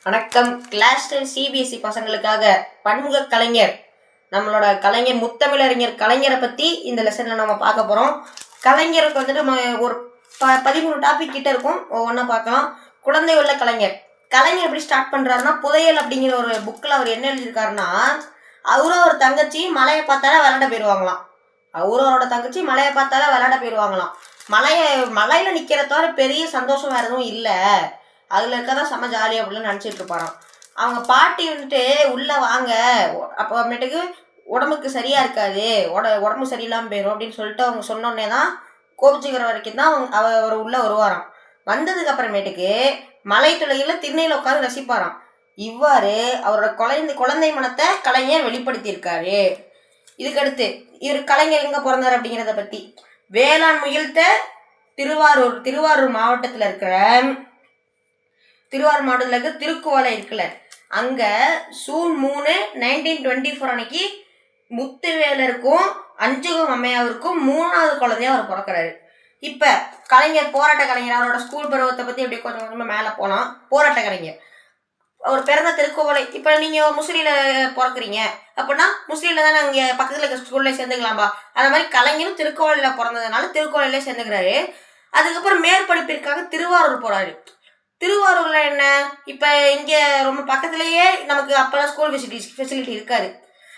வணக்கம். Class 10 CBSE பசங்களுக்காக பன்முக கலைஞர் நம்மளோட கலைஞர் முத்தமிழறிஞர் கலைஞரை பற்றி இந்த லெசனில் நம்ம பார்க்க போகிறோம். கலைஞருக்கு வந்துட்டு நம்ம ஒரு 13 டாபிக் கிட்ட இருக்கும், ஒவ்வொன்றா பார்க்கலாம். குழந்தை உள்ள கலைஞர் எப்படி ஸ்டார்ட் பண்ணுறாருன்னா, புதையல் அப்படிங்கிற ஒரு புக்கில் அவர் என்ன எழுதியிருக்காருன்னா, அவரும் ஒரு தங்கச்சி மலையை பார்த்தாலே விளையாட போயிடுவாங்களாம். அவரோட தங்கச்சி மலையை பார்த்தாலே விளையாட போயிடுவாங்களாம். மலையில் நிற்கிற தவிர பெரிய சந்தோஷம் வேறு எதுவும் இல்லை, அதில் இருக்கதான் செம்ம ஜாலியாக அப்படின்னு நினச்சிட்டு இருப்பாராம். அவங்க பாட்டி வந்துட்டு உள்ளே வாங்க, அப்புறமேட்டுக்கு உடம்புக்கு சரியாக இருக்காது, உடம்பு சரியில்லாமல் போயிடும் அப்படின்னு சொல்லிட்டு அவங்க சொன்னோடனே தான் கோபிச்சுக்கிற வரைக்கும் தான் அவர் உள்ளே வருவாராம். வந்ததுக்கு அப்புறமேட்டுக்கு மலை துளையில் திண்ணையில் உட்காந்து ரசிப்பாராம். இவ்வாறு அவரோட குழந்தை மனத்தை கலைஞர் வெளிப்படுத்தியிருக்காரு. இதுக்கடுத்து இவர் கலைஞர் எங்கே பிறந்தார் அப்படிங்கிறத பற்றி, வேளாண் முயல்த்த திருவாரூர் மாவட்டத்தில் இருக்கிற திருக்குவளை இருக்குல்ல, அங்கே ஜூன் 3, 1924 அன்னைக்கு முத்துவேலருக்கும் அஞ்சுகம் அம்மையாவிற்கும் 3வது குழந்தையா அவர் பிறக்கிறாரு. இப்போ கலைஞர் போராட்ட கலைஞர், அவரோட ஸ்கூல் பருவத்தை பற்றி எப்படி கொஞ்சம் கொஞ்சமாக மேலே போனால், போராட்ட கலைஞர் அவர் பிறந்த திருக்குவளை. இப்போ நீங்கள் முஸ்லீமில் பிறக்குறீங்க அப்படின்னா முஸ்லீமில் தானே அங்கே பக்கத்தில் இருக்க ஸ்கூல்ல சேர்ந்துக்கலாம்பா, அந்த மாதிரி கலைஞரும் திருக்குவளையில் பிறந்ததுனால திருக்குவளையிலே சேர்ந்துக்கிறாரு. அதுக்கப்புறம் மேற்படிப்பிற்காக திருவாரூர் போகிறாரு. திருவாரூரில் என்ன, இப்போ இங்கே ரொம்ப பக்கத்துலேயே நமக்கு அப்போல்லாம் ஸ்கூல் ஃபெசிலிட்டி இருக்காது,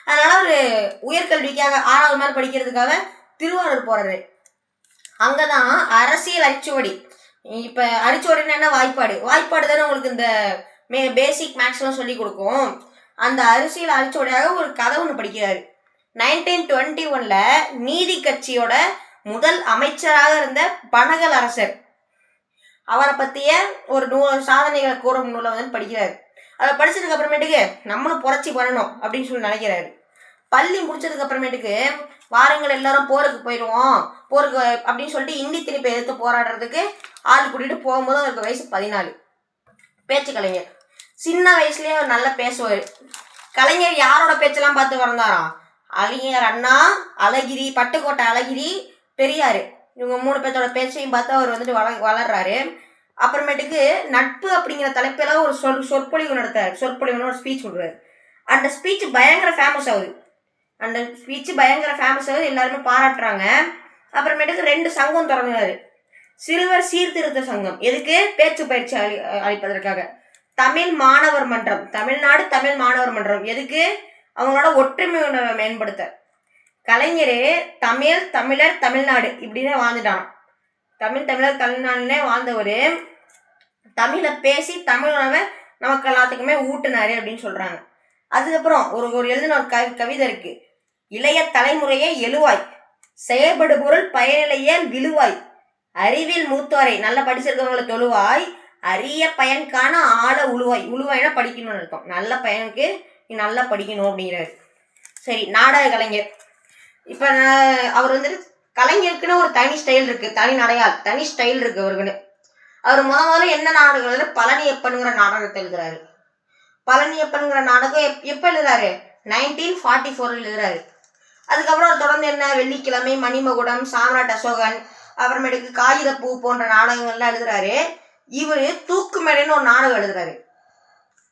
அதனால் ஒரு உயர்கல்விக்காக 6வது மாதிரி படிக்கிறதுக்காக திருவாரூர் போகிறாரு. அங்கே தான் அரசியல் அரிச்சுவடி. இப்போ அரிச்சுவடினா என்ன, வாய்ப்பாடு தானே உங்களுக்கு இந்த பேசிக் மேக்ஸ்லாம் சொல்லி கொடுக்கும். அந்த அரசியல் அரிச்சுவடியாக ஒரு கதை ஒன்று படிக்கிறாரு. 1921 நீதி கட்சியோட முதல் அமைச்சராக இருந்த பனகல் அரசர், அவரை பற்றிய ஒரு சாதனைகளை கூறும் நூலை வந்து படிக்கிறாரு. அதை படித்ததுக்கு அப்புறமேட்டுக்கு நம்மளும் புரட்சி பண்ணணும் அப்படின்னு சொல்லி நினைக்கிறாரு. பள்ளி முடிச்சதுக்கு அப்புறமேட்டுக்கு வாரங்கள் எல்லாரும் போருக்கு போயிடுவோம், போருக்கு அப்படின்னு சொல்லிட்டு இந்தி திணிப்பை எதிர்த்து போராடுறதுக்கு ஆள் கூட்டிகிட்டு போகும்போது அவருக்கு வயசு 14. பேச்சு கலைஞர், சின்ன வயசுலேயே அவர் நல்லா பேசுவார். கலைஞர் யாரோட பேச்செல்லாம் பார்த்து வளர்ந்தாராம், அறிஞர் அண்ணா, அழகிரி, பட்டுக்கோட்டை அழகிரி, பெரியார், இவங்க 3 பேர்த்தோட பேச்சையும் பார்த்து அவர் வந்துட்டு வளர்றாரு. அப்புறமேட்டுக்கு நட்பு அப்படிங்கிற தலைப்பில் ஒரு சொற்பொழிவு நடத்துறாரு. சொற்பொழிவுன்னு ஒரு ஸ்பீச் கொடுக்குறாரு. அந்த ஸ்பீச் பயங்கர ஃபேமஸ் ஆகுது. எல்லாருமே பாராட்டுறாங்க. அப்புறமேட்டுக்கு 2 சங்கம் தொடங்குறாரு. சிறுவர் சீர்திருத்த சங்கம், எதுக்கு, பேச்சு பயிற்சி அளிப்பதற்காக. தமிழ்நாடு தமிழ் மாணவர் மன்றம், எதுக்கு, அவங்களோட ஒற்றுமை உணர்வை மேம்படுத்த. கலைஞர் தமிழர் தமிழ்நாடு இப்படின்னு வாழ்ந்துட்டான். தமிழர் தமிழ்நாடுன்னே வாழ்ந்தவர் தமிழை பேசி தமிழ் உணவை நமக்கு எல்லாத்துக்குமே ஊட்டினாரு அப்படின்னு சொல்றாங்க. அதுக்கப்புறம் ஒரு எழுதின ஒரு கவிதை இருக்கு, இளைய தலைமுறையை எழுவாய், செயல்படு பொருள் பயனிலையல் விழுவாய், அறிவில் மூத்தோரை, நல்லா படிச்சிருக்கவங்களை தொழுவாய், அரிய பயன்கான ஆள உழுவாய். உழுவாய்னா படிக்கணும்னு அர்த்தம், நல்ல பையனுக்கு நீ நல்லா படிக்கணும் அப்படிங்கிறாரு. சரி, நாடக கலைஞர். இப்போ அவர் வந்துட்டு கலைஞருக்குன்னு ஒரு தனி ஸ்டைல் இருக்கு, தனி ஸ்டைல் இருக்கு அவருக்குன்னு. அவர் முதல்ல என்ன நாடகம், பழனியப்பனுங்கிற நாடகத்தை எழுதுறாரு. பழனியப்பனுங்கிற நாடகம் எப்போ எழுதுறாரு, 1944 எழுதுறாரு. அதுக்கப்புறம் தொடர்ந்து என்ன, வெள்ளிக்கிழமை, மணிமகுடம், சாம்ராட் அசோகன், அப்புறமேட்டுக்கு காகிதப்பூ போன்ற நாடகங்கள்லாம் எழுதுறாரு. இவர் தூக்கு மேடைன்னு ஒரு நாடகம் எழுதுறாரு.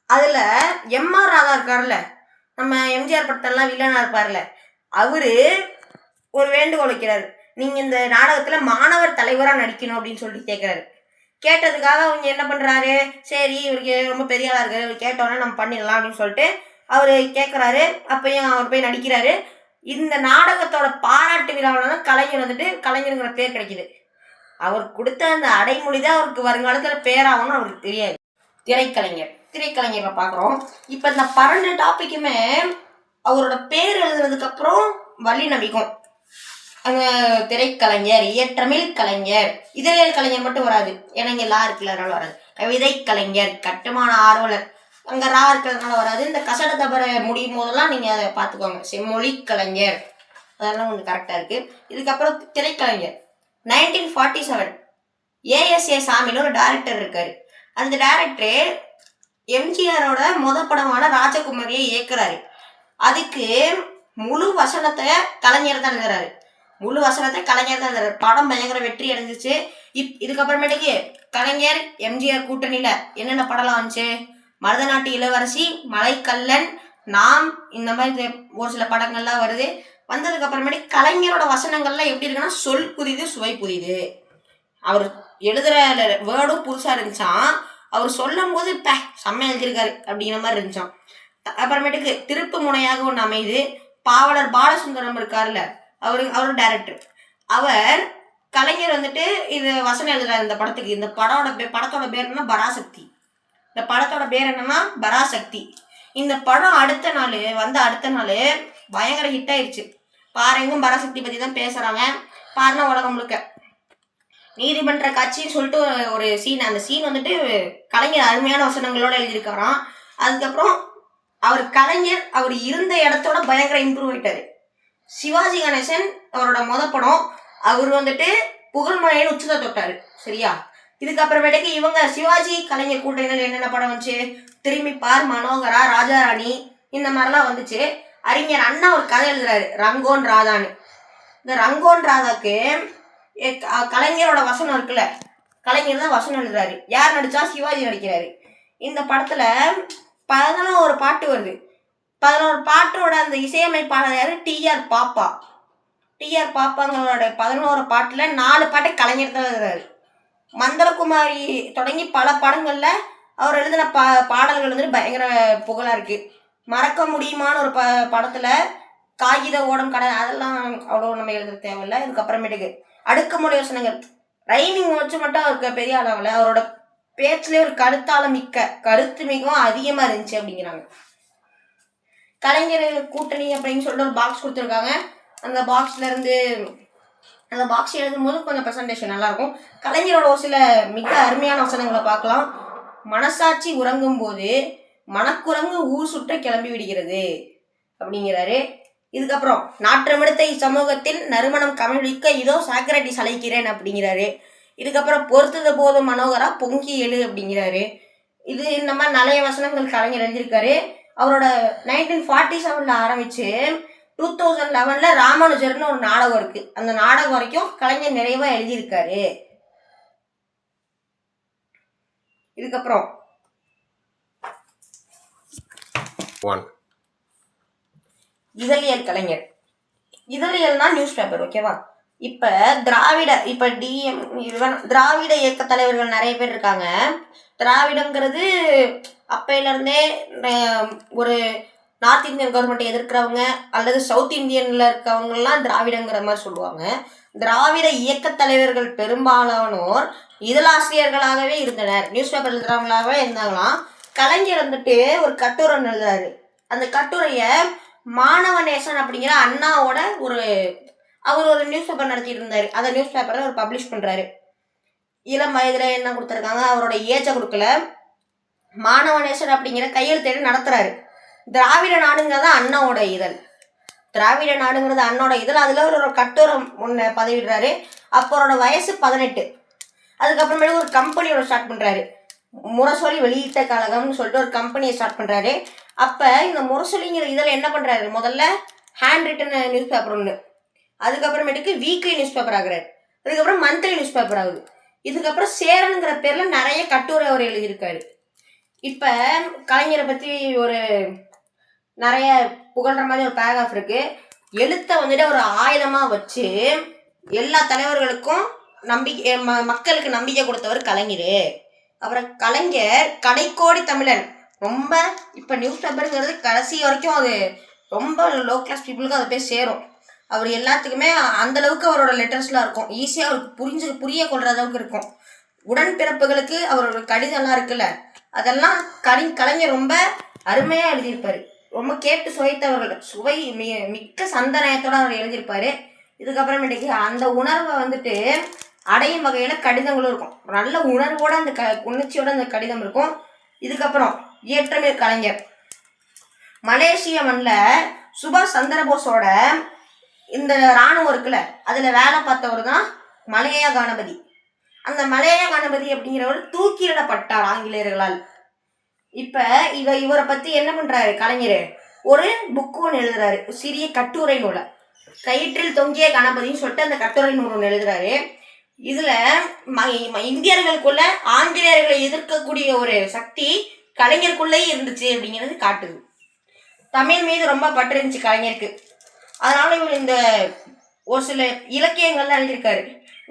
அதுல MR ராதா இருக்காருல்ல, நம்ம எம்ஜிஆர் படத்தெல்லாம் வில்லனா இருப்பார்ல, அவரு ஒரு வேண்டுகோள் வைக்கிறாரு, நீங்க இந்த நாடகத்துல மாணவர் தலைவரா நடிக்கணும் அப்படின்னு சொல்லிட்டு கேட்கிறாரு. கேட்டதுக்காக அவங்க என்ன பண்றாரு, சரி இவருக்கு ரொம்ப பெரிய ஆளா இருக்காரு, இவர் கேட்டோன்னே நம்ம பண்ணிடலாம் அப்படின்னு சொல்லிட்டு அவரு கேட்கிறாரு. அப்பயும் அவர் போய் நடிக்கிறாரு. இந்த நாடகத்தோட பாராட்டு விழாவில் தான் கலைஞர் வந்துட்டு கலைஞருங்கிற பேர் கிடைக்குது. அவர் கொடுத்த அந்த அடைமொழி தான் அவருக்கு வருங்காலத்துல பேராகணும்னு அவருக்கு தெரியாது. திரைக்கலைஞரை பார்க்குறோம். இப்போ இந்த 12 டாப்பிக்குமே அவரோட பேர் எழுதுனதுக்கு அப்புறம் வழி நம்பிக்கும். அங்கே திரைக்கலைஞர், இயற்றமிழ் கலைஞர், இதழியல் கலைஞர் மட்டும் வராது, ஏன்னா இங்கே லா இருக்குல்ல அதனால வராது. கவிதை கலைஞர், கட்டுமான ஆர்வலர், அங்கே ரா இருக்கிறதுனால வராது. இந்த கசட தபர முடியும் போதெல்லாம் நீங்கள் அதை பார்த்துக்கோங்க. செம்மொழி கலைஞர், அதெல்லாம் கொஞ்சம் கரெக்டாக இருக்குது. இதுக்கப்புறம் திரைக்கலைஞர் 1947 ASA சாமின்னு ஒரு டைரக்டர் இருக்காரு. அந்த டைரக்டர் எம்ஜிஆரோட படமான ராஜகுமாரியை இயக்குறாரு. அதுக்கு முழு வசனத்தை கலைஞர் தான் எழுதுறாரு. படம் பயங்கர வெற்றி அடைஞ்சிச்சு. இதுக்கப்புறமேட்டுக்கு கலைஞர் எம்ஜிஆர் கூட்டணியில என்னென்ன படம்லாம் வந்துச்சு, மருதநாட்டு இளவரசி, மலைக்கல்லன், நாம், இந்த மாதிரி ஒரு சில படங்கள்லாம் வருது. வந்ததுக்கு அப்புறமேட்டு கலைஞரோட வசனங்கள்லாம் எப்படி இருக்குன்னா சொல் புரியுது, சுவை புரியுது. அவர் எழுதுற வேர்டும் புதுசா இருந்துச்சான். அவர் சொல்லும் போது செம்மையா எழுதியிருக்காரு அப்படிங்கிற மாதிரி இருந்துச்சான். அப்புறமேட்டுக்கு திருப்பு முனையாக ஒன்று அமைது. பாவலர் பாலசுந்தரம் இருக்காருல்ல, அவரு டைரக்டர். அவர் கலைஞர் வந்துட்டு இது வசனம் எழுதுறாரு இந்த படத்துக்கு. இந்த படத்தோட பேர் என்னன்னா பராசக்தி. இந்த படத்தோட பேர் என்னன்னா பராசக்தி. இந்த படம் அடுத்த நாள் பயங்கர ஹிட் ஆயிடுச்சு. பாருங்கும் பராசக்தி பத்தி தான் பேசுறாங்க. பாருன்னா உலகம் முழுக்க. நீதிமன்ற காட்சின்னு சொல்லிட்டு ஒரு சீன். அந்த சீன் வந்துட்டு கலைஞர் அருமையான வசனங்களோட எழுதியிருக்காராம். அதுக்கப்புறம் அவர் இருந்த இடத்தோட பயங்கர இம்ப்ரூவ் ஆயிட்டாரு. சிவாஜி கணேசன் அவரோட படம். அவர் வந்துட்டு புகழ்மழைன்னு உச்சத்தை தொட்டாரு. சரியா? இதுக்கப்புறமேட்டுக்கு இவங்க சிவாஜி கலைஞர் கூட்டணிகள் என்னென்ன படம் வந்துச்சு? திரும்பி பார், மனோகரா, ராஜாராணி, இந்த மாதிரிலாம் வந்துச்சு. அறிஞர் அண்ணா ஒரு கதை எழுதுறாரு, ரங்கோன் ராதான்னு. இந்த ரங்கோன் ராதாக்கு கலைஞரோட வசனம் இருக்குல்ல, கலைஞர் தான் வசனம் எழுதுறாரு. யார் நடிச்சா? சிவாஜி நடிக்கிறாரு. இந்த படத்துல 11 பாட்டு வருது. 11 பாட்டோட அந்த இசையமைப்பாளர் யாரு? டிஆர் பாப்பா. டிஆர் பாப்பாங்களோட 11 பாட்டுல 4 பாட்டு கலைஞர் தான் எழுதுறாரு. மந்திரகுமாரி தொடங்கி பல படங்கள்ல அவர் எழுதின பாடல்கள் வந்துட்டு பயங்கர புகழா இருக்கு. மறக்க முடியுமான ஒரு படத்துல காகித ஓடம் கடை, அதெல்லாம் அவ்வளோ நம்ம எழுத தேவையில்லை. இதுக்கப்புறமேட்டுக்கு அடுக்குமொழி வசனங்கள், ரைமிங் வச்சு மட்டும் அவருக்கு பெரிய அளவில். அவரோட பேச்சுலேயே ஒரு கருத்து மிகவும் அதிகமாக இருந்துச்சு அப்படிங்கிறாங்க. கலைஞர் கூட்டணி அப்படின்னு சொல்லிட்டு ஒரு பாக்ஸ் கொடுத்துருக்காங்க. அந்த பாக்ஸ் எழுதும் போது கொஞ்சம் ப்ரெசன்டேஷன் நல்லாயிருக்கும். கலைஞரோட ஒரு சில மிக அருமையான வசனங்களை பார்க்கலாம். மனசாட்சி உறங்கும் போது மனக்குரங்கு ஊர் சுற்ற கிளம்பி விடுகிறது அப்படிங்கிறாரு. இதுக்கப்புறம் நாற்றமெடுத்த இச்சமூகத்தில் நறுமணம் கமழ்விக்க இதோ சாக்ரட்டிஸ் அழைக்கிறேன் அப்படிங்கிறாரு. இதுக்கப்புறம் பொறுத்தது போதும் மனோகரா, பொங்கி எழு அப்படிங்கிறாரு. இது இந்த மாதிரி நிறைய வசனங்கள் கலைஞர் எழுதியிருக்காரு. அவரோட 1947 ஆரம்பிச்சு 2011 ராமானுஜர்னு ஒரு நாடகம் இருக்கு. அந்த நாடகம் வரைக்கும் கலைஞர் நிறைவா எழுதியிருக்காரு. இதுக்கப்புறம் இதழியல் கலைஞர். இதழியல்னா நியூஸ் பேப்பர். ஓகேவா? இப்ப திராவிட இயக்க தலைவர்கள் நிறைய பேர் இருக்காங்க. திராவிடங்கிறது அப்பையில இருந்தே ஒரு நார்த் இந்தியன் கவர்மெண்ட் எதிர்க்கிறவங்க அல்லது சவுத் இந்தியன்ல இருக்கவங்க எல்லாம் திராவிடங்கிற மாதிரி சொல்லுவாங்க. திராவிட இயக்க தலைவர்கள் பெரும்பாலானோர் இதழாசிரியர்களாகவே இருந்தனர். நியூஸ் பேப்பர் எழுதுறவங்களாகவே இருந்தாங்களாம். கலைஞர் வந்துட்டு ஒரு கட்டுரை எழுதுறாரு. அந்த கட்டுரைய மாணவநேசன் அப்படிங்கிற அண்ணாவோட அவர் ஒரு நியூஸ் பேப்பர் நடத்திட்டு இருந்தாரு. அந்த நியூஸ் பேப்பரை அவர் பப்ளிஷ் பண்றாரு. இளம் வயதுல என்ன கொடுத்துருக்காங்க, அவரோட ஏஜை கொடுக்கல. மாணவநேசன் அப்படிங்கிற கையெழுத்து நடத்துறாரு. திராவிட நாடுங்கிறது அண்ணாவோட இதழ். அதுல ஒரு கட்டுரை ஒன்று பதிவிடுறாரு. அப்போ அவரோட வயசு 18. அதுக்கப்புறமேட்டு ஒரு கம்பெனியோட ஸ்டார்ட் பண்றாரு. முரசொலி வெளியிட்ட கழகம்னு சொல்லிட்டு ஒரு கம்பெனியை ஸ்டார்ட் பண்றாரு. அப்ப இந்த முரசொலிங்கிற இதில் என்ன பண்றாரு, முதல்ல ஹேண்ட் ரிட்டன் நியூஸ் பேப்பர் ஒன்று, அதுக்கப்புறமேட்டுக்கு வீக்லி நியூஸ் பேப்பர் ஆகுறாரு, அதுக்கப்புறம் மந்த்லி நியூஸ் பேப்பர் ஆகுது. இதுக்கப்புறம் சேரனுங்கிற பேர்ல நிறைய கட்டுரை அவர் எழுதியிருக்காரு. இப்ப கலைஞரை பத்தி ஒரு நிறைய புகழ்ற மாதிரி ஒரு பேராகிராஃப் இருக்கு. எழுத்தை வந்துட்டு ஒரு ஆயுதமா வச்சு எல்லா தலைவர்களுக்கும் மக்களுக்கு நம்பிக்கை கொடுத்தவர் கலைஞர். அப்புறம் கலைஞர் கடைக்கோடி தமிழன். ரொம்ப இப்ப நியூஸ் பேப்பருங்கிறது கடைசி வரைக்கும் அது ரொம்ப லோ கிளாஸ் பீப்புளுக்கு அது போய் சேரும். அவர் எல்லாத்துக்குமே அந்த அளவுக்கு அவரோட லெட்டர்ஸ்லாம் இருக்கும். ஈஸியா அவருக்கு புரிய கொள்ற அளவுக்கு இருக்கும். உடன்பிறப்புகளுக்கு அவரோட கடிதம்லாம் இருக்குல்ல, அதெல்லாம் கலைஞர் ரொம்ப அருமையா எழுதியிருப்பாரு. ரொம்ப கேட்டு சுவைத்தவர்கள் மிக்க சந்தனயத்தோட அவர் எழுதியிருப்பாரு. இதுக்கப்புறமேட்டுக்கு அந்த உணர்வை வந்துட்டு அடையும் வகையில கடிதங்களும் இருக்கும். நல்ல உணர்வோட அந்த உணர்ச்சியோட அந்த கடிதம் இருக்கும். இதுக்கப்புறம் இயற்றமிழ் கலைஞர். மலேசிய மண்ணில் சுபாஷ் சந்திரபோஸோட இந்த இராணுவம் இருக்குல்ல, அதுல வேலை பார்த்தவர் தான் மலையா கணபதி. அந்த மலையா கணபதி அப்படிங்கிறவர் தூக்கிலிடப்பட்டார் ஆங்கிலேயர்களால். இப்ப இவரை பத்தி என்ன பண்றாரு கலைஞர், ஒரு புக்கு ஒன்று எழுதுறாரு, சிறிய கட்டுரை நூலை. கயிற்றில் தொங்கிய கணபதின்னு சொல்லிட்டு அந்த கட்டுரை நூல் ஒன்று எழுதுறாரு. இதுல இந்தியர்களுக்குள்ள ஆங்கிலேயர்களை எதிர்க்கக்கூடிய ஒரு சக்தி கலைஞருக்குள்ளேயே இருந்துச்சு அப்படிங்கிறது காட்டுது. தமிழ் மீது ரொம்ப பற்று இருந்துச்சு கலைஞருக்கு. அதனால இவர் இந்த ஒரு சில இலக்கியங்கள்லாம் எழுதியிருக்காரு.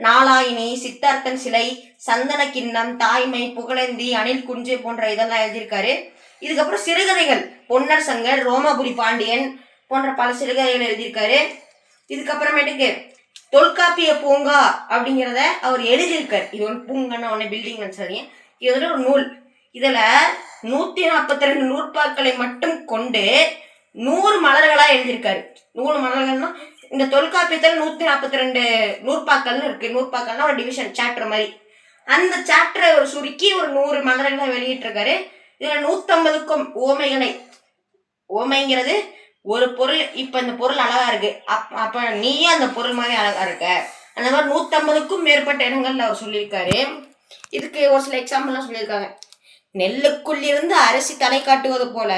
நாளாயினி, சித்தார்த்தன் சிலை, சந்தன கிண்ணம், தாய்மை, புகழேந்தி, அணில் குஞ்சு போன்ற இதெல்லாம் எழுதியிருக்காரு. இதுக்கப்புறம் சிறுகதைகள், பொன்னர் சங்கர், ரோமாபுரி பாண்டியன் போன்ற பல சிறுகதைகள் எழுதியிருக்காரு. இதுக்கப்புறமேட்டுக்கு தொல்காப்பிய பூங்கா அப்படிங்கிறத அவர் எழுதியிருக்காரு. இது ஒன்று பூங்கான்னா ஒன்று பில்டிங் நினச்சாதீங்க. இது வந்து ஒரு நூல். இதில் 142 நூற்பாக்களை மட்டும் கொண்டு 100 மலர்களாக எழுதியிருக்காரு. 100 மலர்கள்னா இந்த தொல்காப்பியத்தில் 142 நூற்பாக்கள்னு இருக்கு. நூற்பாக்கள்னா ஒரு டிவிஷன் சாப்டர் மாதிரி. அந்த சாப்டரை ஒரு சுருக்கி ஒரு 100 மலர்களை வெளியிட்டிருக்காரு. இதில் 150க்கும் ஓமைகளை, ஓமைங்கிறது ஒரு பொருள், இப்போ இந்த பொருள் அழகா இருக்கு, அப்போ நீயும் அந்த பொருள் மாதிரி அழகா இருக்க, அந்த மாதிரி 150க்கும் மேற்பட்ட இடங்கள்ல அவர் சொல்லியிருக்காரு. இதுக்கு ஒரு சில எக்ஸாம்பிள்லாம் சொல்லியிருக்காங்க. நெல்லுக்குள் இருந்து அரிசி தலை காட்டுவது போல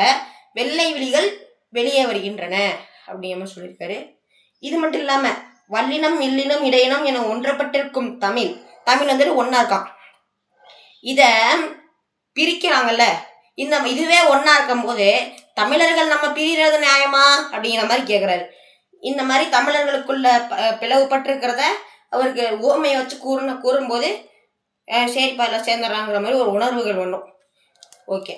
வெள்ளை விழிகள் வெளியே வருகின்றன அப்படிங்கிற சொல்லியிருக்காரு. இது மட்டும் இல்லாம வல்லினம் இல்லினம் இடையினம் என ஒன்றப்பட்டிருக்கும் தமிழ் வந்துட்டு ஒன்னா இருக்கான். இத பிரிக்கிறாங்கல்ல, இதுவே ஒன்னா இருக்கும் போது தமிழர்கள் நம்ம பிரிகிறது நியாயமா அப்படிங்கிற மாதிரி கேட்கிறாரு. இந்த மாதிரி தமிழர்களுக்குள்ள பிளவுபட்டிருக்கிறத அவருக்கு ஓமையை வச்சு கூறும்போது சரிப்பா எல்லாம் சேர்ந்துடுறாங்கிற மாதிரி ஒரு உணர்வுகள் ஒன்றும். ஓகே.